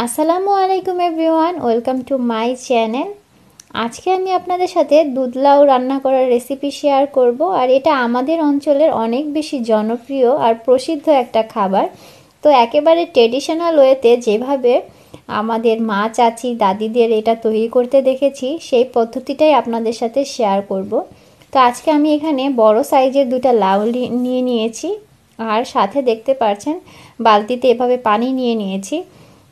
আসসালামু আলাইকুম everyone, welcome to my channel. আজকে আমি আপনাদের সাথে দুধ লাউ রান্না করার রেসিপি শেয়ার করব। আর এটা আমাদের অঞ্চলের অনেক বেশি জনপ্রিয় আর প্রসিদ্ধ একটা খাবার। তো একেবারে ট্রেডিশনাল ওয়েতে যেভাবে আমাদের মা, চাচি, দাদিদের এটা তৈরি করতে দেখেছি, সেই পদ্ধতিটাই আপনাদের সাথে শেয়ার করব। তো আজকে আমি এখানে বড় সাইজের দুটো লাউ নিয়ে নিয়েছি, আর সাথে দেখতে পাচ্ছেন বালতিতে এভাবে পানি নিয়ে নিয়েছি।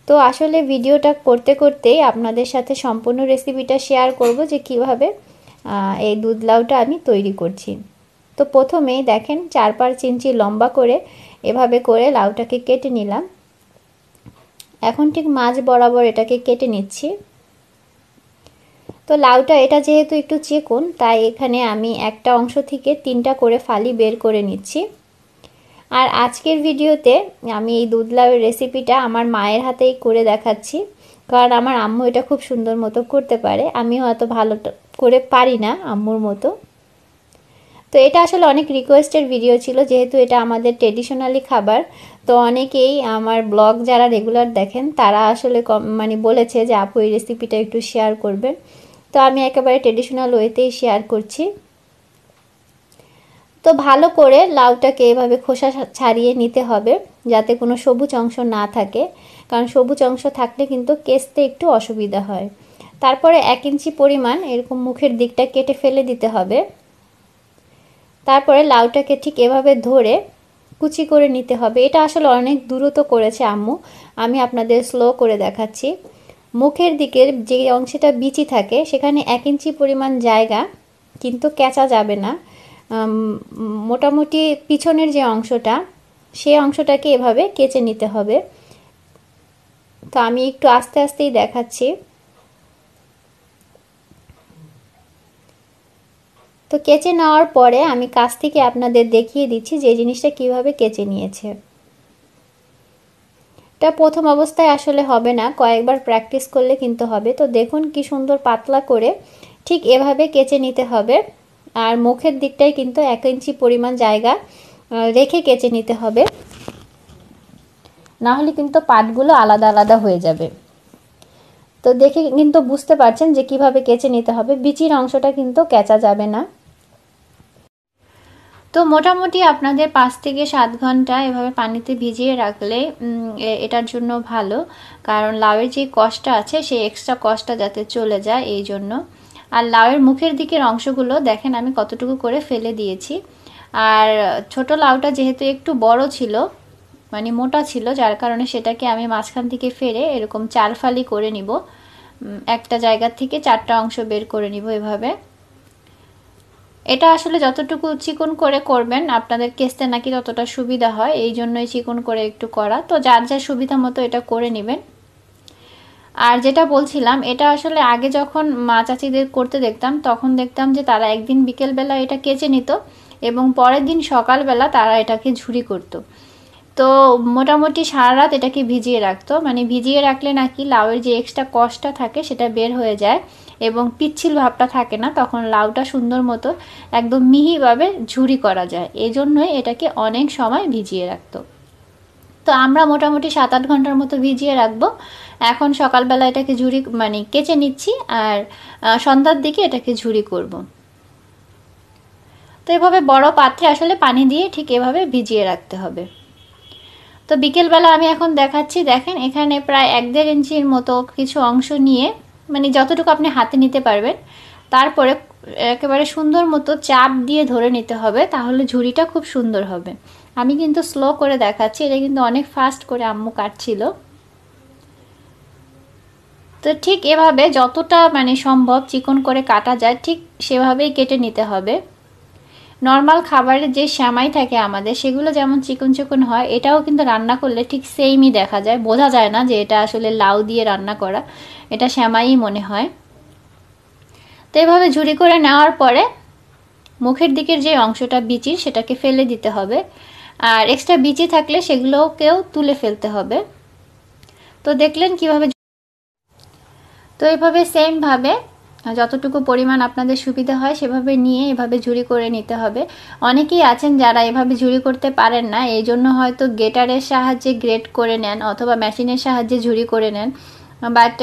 তো আসলে ভিডিওটা করতে করতেই আপনাদের সাথে সম্পূর্ণ রেসিপিটা শেয়ার করব যে কিভাবে এই দুধ লাউটা আমি তৈরি করছি। তো প্রথমেই দেখেন 4-5 ইঞ্চি লম্বা করে এভাবে করে লাউটাকে কেটে নিলাম। এখন ঠিক মাঝ বরাবর এটাকে কেটে নিচ্ছি। তো লাউটা এটা যেহেতু একটু চিকন, তাই এখানে আমি একটা অংশ থেকে 3টা করে ফালি বের করে নিচ্ছি। আর আজকের ভিডিওতে আমি এই দুধ লাউয়ের রেসিপিটা আমার মায়ের হাতেই করে দেখাচ্ছি, কারণ আমার আম্মু এটা খুব সুন্দর মতো করতে পারে। আমিও অত ভালো করে পারি না আম্মুর মতো। তো এটা আসলে অনেক রিকোয়েস্টের ভিডিও ছিল, যেহেতু এটা আমাদের ট্রেডিশনালি খাবার। তো অনেকেই আমার ব্লগ যারা রেগুলার দেখেন তারা আসলে বলেছে যে আপু এই রেসিপিটা একটু শেয়ার করবেন। তো আমি একেবারে ট্রেডিশনাল ওয়েতেই শেয়ার করছি। তো ভালো করে লাউটাকে এভাবে খোসা ছাড়িয়ে নিতে হবে, যাতে কোনো সবুজ অংশ না থাকে, কারণ সবুজ অংশ থাকলে কিন্তু কেচতে একটু অসুবিধা হয়। তারপরে 1 ইঞ্চি পরিমাণ এরকম মুখের দিকটা কেটে ফেলে দিতে হবে। তারপরে লাউটাকে ঠিক এভাবে ধরে কুচি করে নিতে হবে। এটা আসলে অনেক দ্রুত করেছে আম্মু, আমি আপনাদের স্লো করে দেখাচ্ছি। মুখের দিকের যে অংশটা বিচি থাকে সেখানে 1 ইঞ্চি পরিমাণ জায়গা কিন্তু কেচা যাবে না। মোটামুটি পিছনের যে অংশটা, সেই অংশটাকে এভাবে কেচে নিতে হবে। তো আমি একটু আস্তে আস্তেই দেখাচ্ছি। তো কেচে নেওয়ার পরে আমি কাছ থেকে আপনাদের দেখিয়ে দিচ্ছি যে জিনিসটা কিভাবে কেচে নিয়েছে। এটা প্রথম অবস্থায় আসলে হবে না, কয়েকবার প্র্যাকটিস করলে কিন্তু হবে। তো দেখুন কি সুন্দর পাতলা করে ঠিক এভাবে কেচে নিতে হবে। আর মুখের দিকটায় কিন্তু 1 ইঞ্চি পরিমাণ জায়গা রেখে কেচে নিতে হবে, না হলে কিন্তু পাটগুলো আলাদা আলাদা হয়ে যাবে। তো দেখে কিন্তু বুঝতে পারছেন যে কিভাবে কেচে নিতে হবে, বিচির অংশটা কিন্তু কেচা যাবে না। তো মোটামুটি আপনাদের 5 থেকে 7 ঘন্টা এভাবে পানিতে ভিজিয়ে রাখলে এটার জন্য ভালো, কারণ লাউয়ের যে কষটা আছে সেই এক্সট্রা কষটা যাতে চলে যায় এই জন্য। আর লাউয়ের মুখের দিকের অংশগুলো দেখেন আমি কতটুকু করে ফেলে দিয়েছি। আর ছোট লাউটা যেহেতু একটু বড় ছিল, মোটা ছিল, যার কারণে সেটাকে আমি মাঝখান থেকে ফেরে এরকম 4 ফালি করে নিব। একটা জায়গা থেকে 4টা অংশ বের করে নিব এভাবে। এটা আসলে যতটুকু চিকন করে করবেন আপনাদের কেচতে নাকি ততটা সুবিধা হয়, এই জন্যই চিকন করে একটু করা। তো যার যার সুবিধা মতো এটা করে নেবেন। আর যেটা বলছিলাম, এটা আসলে আগে যখন মা চাচিদের করতে দেখতাম, তখন দেখতাম যে তারা একদিন বিকেলবেলা এটা কেচে নিত এবং পরের দিন সকালবেলা তারা এটাকে ঝুরি করত। তো মোটামুটি সারা রাত এটাকে ভিজিয়ে রাখতো, ভিজিয়ে রাখলে নাকি লাউয়ের যে এক্সট্রা কষটা থাকে সেটা বের হয়ে যায় এবং পিচ্ছিল ভাবটা থাকে না, তখন লাউটা সুন্দর মতো একদম মিহিভাবে ঝুরি করা যায়। এই জন্যই এটাকে অনেক সময় ভিজিয়ে রাখতো। তো আমরা মোটামুটি 7-8 ঘন্টার মতো ভিজিয়ে রাখবো। এখন সকালবেলা এটাকে ঝুরি কেচে নিচ্ছি, আর সন্ধ্যার দিকে এটাকে ঝুরি করব। তো এভাবে বড় পাত্রে আসলে পানি দিয়ে ঠিক এভাবে ভিজিয়ে রাখতে হবে। তো বিকেলবেলা আমি এখন দেখাচ্ছি, দেখেন এখানে প্রায় 1-1.5 ইঞ্চির মতো কিছু অংশ নিয়ে, যতটুকু আপনি হাতে নিতে পারবেন, তারপরে একেবারে সুন্দর মতো চাপ দিয়ে ধরে নিতে হবে, তাহলে ঝুড়িটা খুব সুন্দর হবে। আমি কিন্তু স্লো করে দেখাচ্ছি, এটা কিন্তু অনেক ফাস্ট করে আম্মু কাটছিল। তো ঠিক এভাবে যতটা সম্ভব চিকন করে কাটা যায় ঠিক সেভাবেই কেটে নিতে হবে। নর্মাল খাবারের যে সেমাই থাকে আমাদের, সেগুলো যেমন চিকন চিকন হয়, এটাও কিন্তু রান্না করলে ঠিক সেমই দেখা যায়, বোঝা যায় না যে এটা আসলে লাউ দিয়ে রান্না করা, এটা সেমাইই মনে হয়। তো এভাবে ঝুরি করে নেওয়ার পরে মুখের দিকের যে অংশটা বিচির সেটাকে ফেলে দিতে হবে, আর এক্সট্রা বিচি থাকলে সেগুলোকেও তুলে ফেলতে হবে। তো দেখলেন কিভাবে। তো এইভাবে সেমভাবে যতটুকু পরিমাণ আপনাদের সুবিধা হয় সেভাবে নিয়ে এভাবে ঝুরি করে নিতে হবে। অনেকেই আছেন যারা এভাবে ঝুরি করতে পারেন না, এই জন্য হয়তো গ্রেটারের সাহায্যে গ্রেট করে নেন অথবা মেশিনের সাহায্যে ঝুরি করে নেন। বাট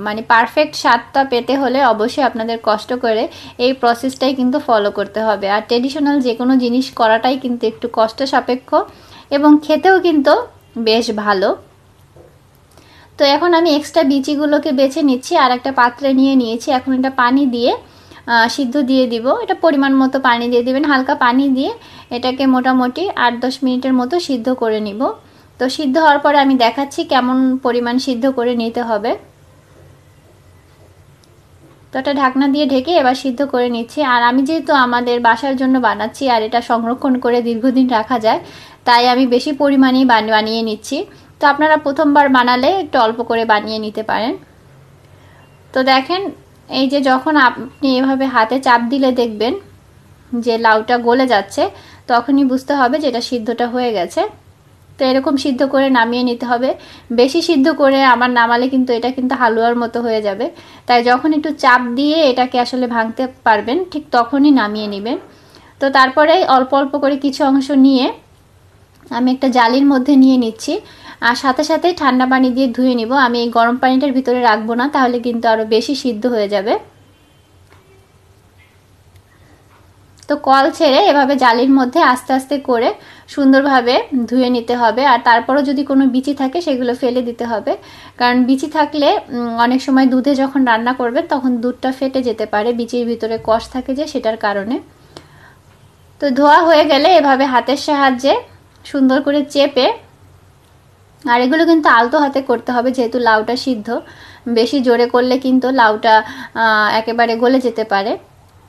মানে পারফেক্ট স্বাদটা পেতে হলে অবশ্যই আপনাদের কষ্ট করে এই প্রসেসটাই কিন্তু ফলো করতে হবে। আর ট্রেডিশনাল যে কোনো জিনিস করাটাই কিন্তু একটু কষ্ট সাপেক্ষ এবং খেতেও কিন্তু বেশ ভালো। তো এখন আমি এক্সট্রা বিচিগুলোকে বেছে নিচ্ছি, আর একটা পাত্রে নিয়ে নিয়েছি। এখন এটা পানি দিয়ে সিদ্ধ দিয়ে দিব। এটা পরিমাণ মতো পানি দিয়ে দিবেন, হালকা পানি দিয়ে এটাকে মোটামুটি 8-10 মিনিটের মতো সিদ্ধ করে নিব। তো সিদ্ধ হওয়ার পরে আমি দেখাচ্ছি কেমন পরিমাণ সিদ্ধ করে নিতে হবে। তো এটা ঢাকনা দিয়ে ঢেকে এবার সিদ্ধ করে নিচ্ছি। আর আমি যেহেতু আমাদের বাসার জন্য বানাচ্ছি আর এটা সংরক্ষণ করে দীর্ঘদিন রাখা যায়, তাই আমি বেশি পরিমাণেই বানিয়ে নিচ্ছি। তো আপনারা প্রথমবার বানালে একটু অল্প করে বানিয়ে নিতে পারেন। তো দেখেন এই যে যখন আপনি এভাবে হাতে চাপ দিলে দেখবেন যে লাউটা গলে যাচ্ছে, তখনই বুঝতে হবে যে এটা সিদ্ধটা হয়ে গেছে। তো এরকম সিদ্ধ করে নামিয়ে নিতে হবে। বেশি সিদ্ধ করে আবার নামালে কিন্তু এটা কিন্তু হালুয়ার মতো হয়ে যাবে। তাই যখন একটু চাপ দিয়ে এটাকে আসলে ভাঙতে পারবেন ঠিক তখনই নামিয়ে নেবেন। তো তারপরে অল্প অল্প করে কিছু অংশ নিয়ে আমি একটা জালির মধ্যে নিয়ে নিচ্ছি, আর সাথে সাথে ঠান্ডা পানি দিয়ে ধুয়ে নিব। আমি এই গরম পানিটার ভিতরে রাখবো না, তাহলে কিন্তু আরও বেশি সিদ্ধ হয়ে যাবে। তো কল ছেড়ে এভাবে জালির মধ্যে আস্তে আস্তে করে সুন্দরভাবে ধুয়ে নিতে হবে। আর তারপরও যদি কোনো বিচি থাকে সেগুলো ফেলে দিতে হবে, কারণ বিচি থাকলে অনেক সময় দুধে যখন রান্না করবেন তখন দুধটা ফেটে যেতে পারে, বিচির ভিতরে কষ থাকে যে সেটার কারণে। তো ধোয়া হয়ে গেলে এভাবে হাতের সাহায্যে সুন্দর করে চেপে, আর এগুলো কিন্তু আলতো হাতে করতে হবে যেহেতু লাউটা সিদ্ধ, বেশি জোরে করলে কিন্তু লাউটা একেবারে গলে যেতে পারে।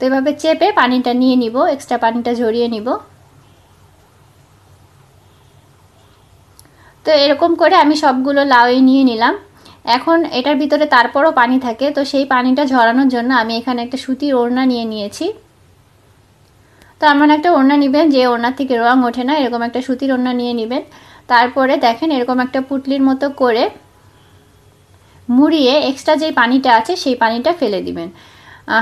তো এভাবে চেপে পানিটা নিয়ে নিব, এক্সট্রা পানিটা ঝরিয়ে নিব। তো এরকম করে আমি সবগুলো লাউই নিয়ে নিলাম। এখন এটার ভিতরে তারপরও পানি থাকে, তো সেই পানিটা ঝরানোর জন্য আমি এখানে একটা সুতির ওড়না নিয়ে নিয়েছি। তো এমন একটা ওড়না নেবেন যে ওড়নার থেকে রং ওঠে না, এরকম একটা সুতির ওড়না নিয়ে নেবেন। তারপরে দেখেন এরকম একটা পুটলির মতো করে মুড়িয়ে এক্সট্রা যে পানিটা আছে সেই পানিটা ফেলে দিবেন।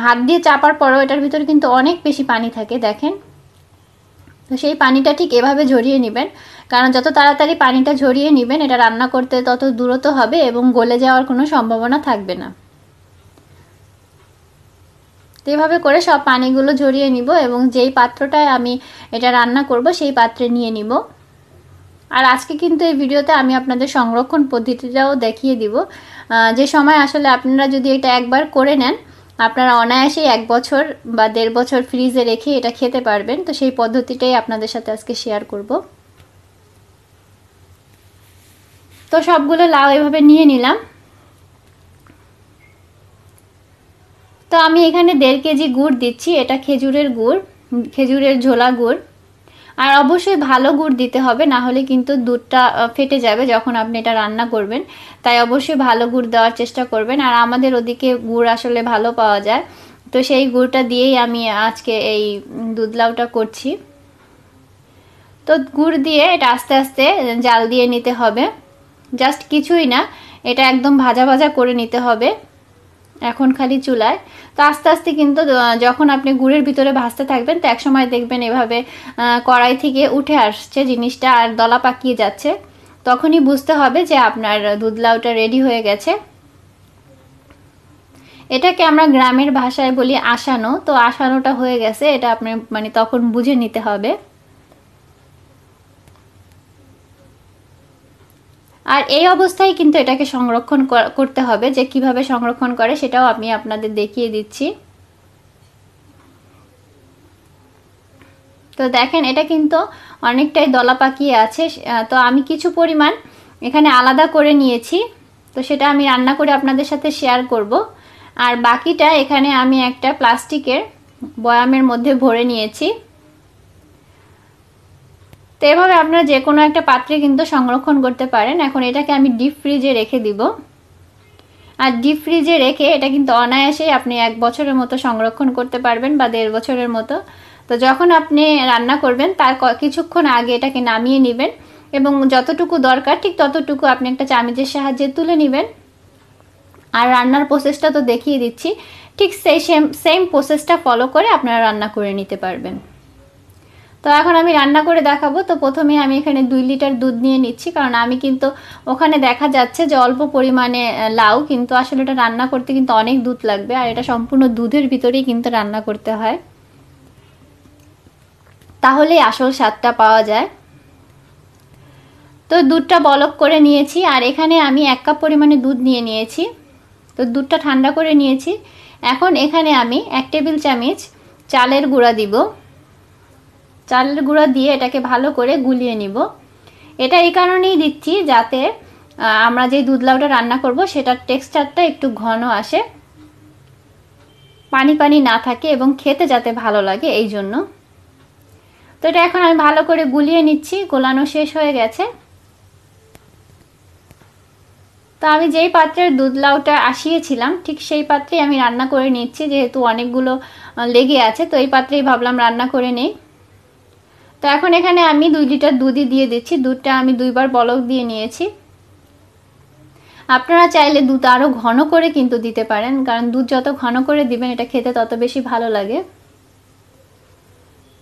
হাত দিয়ে চাপার পরেও এটার ভিতরে কিন্তু অনেক বেশি পানি থাকে দেখেন। তো সেই পানিটা ঠিক এভাবে ঝরিয়ে নেবেন, কারণ যত তাড়াতাড়ি পানিটা ঝরিয়ে নেবেন এটা রান্না করতে তত দ্রুত হবে এবং গলে যাওয়ার কোনো সম্ভাবনা থাকবে না। তো এভাবে করে সব পানিগুলো ঝরিয়ে নিব এবং যেই পাত্রটায় আমি এটা রান্না করব সেই পাত্রে নিয়ে নিব। আর আজকে কিন্তু এই ভিডিওতে আমি আপনাদের সংরক্ষণ পদ্ধতিটাও দেখিয়ে দিব, যে সময় আসলে আপনারা যদি এটা একবার করে নেন আপনারা অনায়াসেই 1 বছর বা 1.5 বছর ফ্রিজে রেখে এটা খেতে পারবেন। তো সেই পদ্ধতিটাই আপনাদের সাথে আজকে শেয়ার করব। তো সবগুলো লাউ এভাবে নিয়ে নিলাম। তো আমি এখানে 1.5 কেজি গুড় দিচ্ছি, এটা খেজুরের গুড়, খেজুরের ঝোলা গুড়। আর অবশ্যই ভালো গুড় দিতে হবে, না হলে কিন্তু দুধটা ফেটে যাবে যখন আপনি এটা রান্না করবেন। তাই অবশ্যই ভালো গুড় দেওয়ার চেষ্টা করবেন। আর আমাদের ওদিকে গুড় আসলে ভালো পাওয়া যায়, তো সেই গুড়টা দিয়েই আমি আজকে এই দুধ লাউটা করছি। তো গুড় দিয়ে এটা আস্তে আস্তে জাল দিয়ে নিতে হবে, জাস্ট কিছুই না, এটা একদম ভাজা ভাজা করে নিতে হবে এখন খালি চুলায়। তো আস্তে আস্তে কিন্তু যখন আপনি গুড়ের ভিতরে ভাজতে থাকবেন তো একসময় দেখবেন এভাবে কড়াই থেকে উঠে আসছে জিনিসটা আর দলা পাকিয়ে যাচ্ছে, তখনই বুঝতে হবে যে আপনার দুধ লাউটা রেডি হয়ে গেছে। এটাকে আমরা গ্রামের ভাষায় বলি আসানো। তো আসানোটা হয়ে গেছে, এটা আপনি মানে তখন বুঝে নিতে হবে। আর এই অবস্থায় কিন্তু এটাকে সংরক্ষণ করতে হবে, যে কিভাবে সংরক্ষণ করে সেটাও আমি আপনাদের দেখিয়ে দিচ্ছি। তো দেখেন এটা কিন্তু অনেকটাই দলা পাকিয়ে আছে, তো আমি কিছু পরিমাণ এখানে আলাদা করে নিয়েছি, তো সেটা আমি রান্না করে আপনাদের সাথে শেয়ার করব। আর বাকিটা এখানে আমি একটা প্লাস্টিকের বয়ামের মধ্যে ভরে নিয়েছি। তো এভাবে আপনারা যে কোনো একটা পাত্রে কিন্তু সংরক্ষণ করতে পারেন। এখন এটাকে আমি ডিপ ফ্রিজে রেখে দিব, আর ডিপ ফ্রিজে রেখে এটা কিন্তু অনায়াসেই আপনি 1 বছরের মতো সংরক্ষণ করতে পারবেন বা 1.5 বছরের মতো। তো যখন আপনি রান্না করবেন তার কিছুক্ষণ আগে এটাকে নামিয়ে নেবেন এবং যতটুকু দরকার ঠিক ততটুকু আপনি একটা চামচের সাহায্যে তুলে নেবেন। আর রান্নার প্রসেসটা তো দেখিয়ে দিচ্ছি, ঠিক সেই সেম প্রসেসটা ফলো করে আপনারা রান্না করে নিতে পারবেন। তো এখন আমি রান্না করে দেখাবো। তো প্রথমে আমি এখানে 2 লিটার দুধ নিয়ে নিচ্ছি, কারণ আমি কিন্তু ওখানে দেখা যাচ্ছে যে অল্প পরিমাণে লাউ, কিন্তু আসলে এটা রান্না করতে কিন্তু অনেক দুধ লাগবে, আর এটা সম্পূর্ণ দুধের ভিতরেই কিন্তু রান্না করতে হয়, তাহলেই আসল স্বাদটা পাওয়া যায়। তো দুধটা বলক করে নিয়েছি, আর এখানে আমি 1 কাপ পরিমাণে দুধ নিয়ে নিয়েছি। তো দুধটা ঠান্ডা করে নিয়েছি। এখন এখানে আমি 1 টেবিল চামচ চালের গুঁড়া দিব। চালের গুঁড়া দিয়ে এটাকে ভালো করে গুলিয়ে নিব। এটা এই কারণেই দিচ্ছি যাতে আমরা যে দুধ লাউটা রান্না করব সেটার টেক্সচারটা একটু ঘন আসে, পানি পানি না থাকে এবং খেতে যাতে ভালো লাগে, এই জন্য। তো এটা এখন আমি ভালো করে গুলিয়ে নিচ্ছি। গোলানো শেষ হয়ে গেছে। তো আমি যেই পাত্রের দুধ লাউটা আসিয়েছিলাম ঠিক সেই পাত্রেই আমি রান্না করে নিচ্ছি, যেহেতু অনেকগুলো লেগে আছে, তো এই পাত্রেই ভাবলাম রান্না করে নেই। তো এখন এখানে আমি 2 লিটার দুধই দিয়ে দিচ্ছি। দুধটা আমি 2 বার বলক দিয়ে নিয়েছি। আপনারা চাইলে দুধ আরও ঘন করে কিন্তু দিতে পারেন, কারণ দুধ যত ঘন করে দিবেন এটা খেতে তত বেশি ভালো লাগে।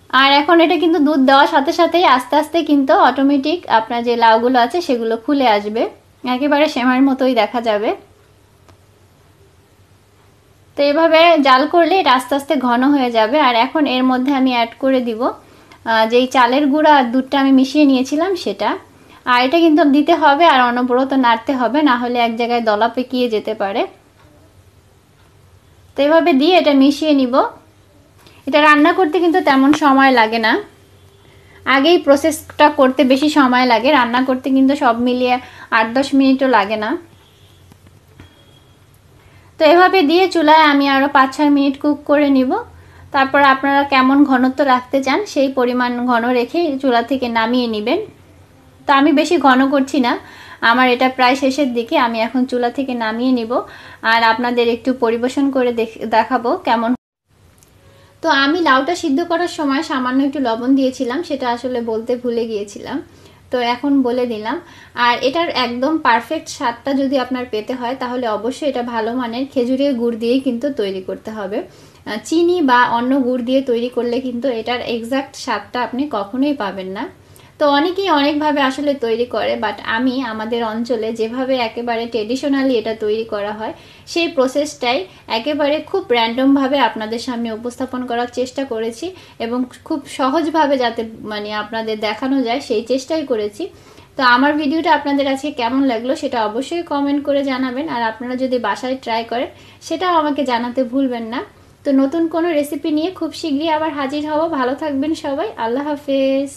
আর এখন এটা কিন্তু দুধ দেওয়ার সাথে সাথেই আস্তে আস্তে কিন্তু অটোমেটিক আপনার যে লাউগুলো আছে সেগুলো খুলে আসবে, একেবারে সেমাইয়ের মতোই দেখা যাবে। তো এভাবে জাল করলে এটা আস্তে আস্তে ঘন হয়ে যাবে। আর এখন এর মধ্যে আমি অ্যাড করে দিব যেই চালের গুঁড়া আর দুধটা আমি মিশিয়ে নিয়েছিলাম সেটা। আর এটা কিন্তু দিতে হবে আর অনবরত নাড়তে হবে, না হলে এক জায়গায় দলা পেকিয়ে যেতে পারে। তো এভাবে দিয়ে এটা মিশিয়ে নিব। এটা রান্না করতে কিন্তু তেমন সময় লাগে না, আগেই প্রসেসটা করতে বেশি সময় লাগে, রান্না করতে কিন্তু সব মিলিয়ে 8-10 মিনিটও লাগে না। তো এভাবে দিয়ে চুলায় আমি আরও 5-6 মিনিট কুক করে নিব। তারপর আপনারা কেমন ঘনত্ব রাখতে চান সেই পরিমাণ ঘন রেখে চুলা থেকে নামিয়ে নেবেন। তো আমি বেশি ঘন করছি না, আমার এটা প্রায় শেষের দিকে, আমি এখন চুলা থেকে নামিয়ে নিব আর আপনাদের একটু পরিবেশন করে দেখাবো কেমন। তো আমি লাউটা সিদ্ধ করার সময় সামান্য একটু লবণ দিয়েছিলাম, সেটা আসলে বলতে ভুলে গিয়েছিলাম, তো এখন বলে দিলাম। আর এটার একদম পারফেক্ট স্বাদটা যদি আপনার পেতে হয় তাহলে অবশ্যই এটা ভালো মানের খেজুরের গুড় দিয়েই কিন্তু তৈরি করতে হবে। চিনি বা অন্য গুড় দিয়ে তৈরি করলে কিন্তু এটার এক্সাক্ট স্বাদটা আপনি কখনোই পাবেন না। তো অনেকেই অনেকভাবে আসলে তৈরি করে, বাট আমি আমাদের অঞ্চলে যেভাবে একেবারে ট্রেডিশনালি এটা তৈরি করা হয় সেই প্রসেসটাই একেবারে খুব র্যান্ডমভাবে আপনাদের সামনে উপস্থাপন করার চেষ্টা করেছি, এবং খুব সহজভাবে যাতে মানে আপনাদের দেখানো যায় সেই চেষ্টাই করেছি। তো আমার ভিডিওটা আপনাদের আজকে কেমন লাগলো সেটা অবশ্যই কমেন্ট করে জানাবেন, আর আপনারা যদি বাসায় ট্রাই করেন সেটাও আমাকে জানাতে ভুলবেন না। তো নতুন কোনো রেসিপি নিয়ে খুব শীঘ্রই আবার হাজির হব। ভালো থাকবেন সবাই, আল্লাহ হাফেজ।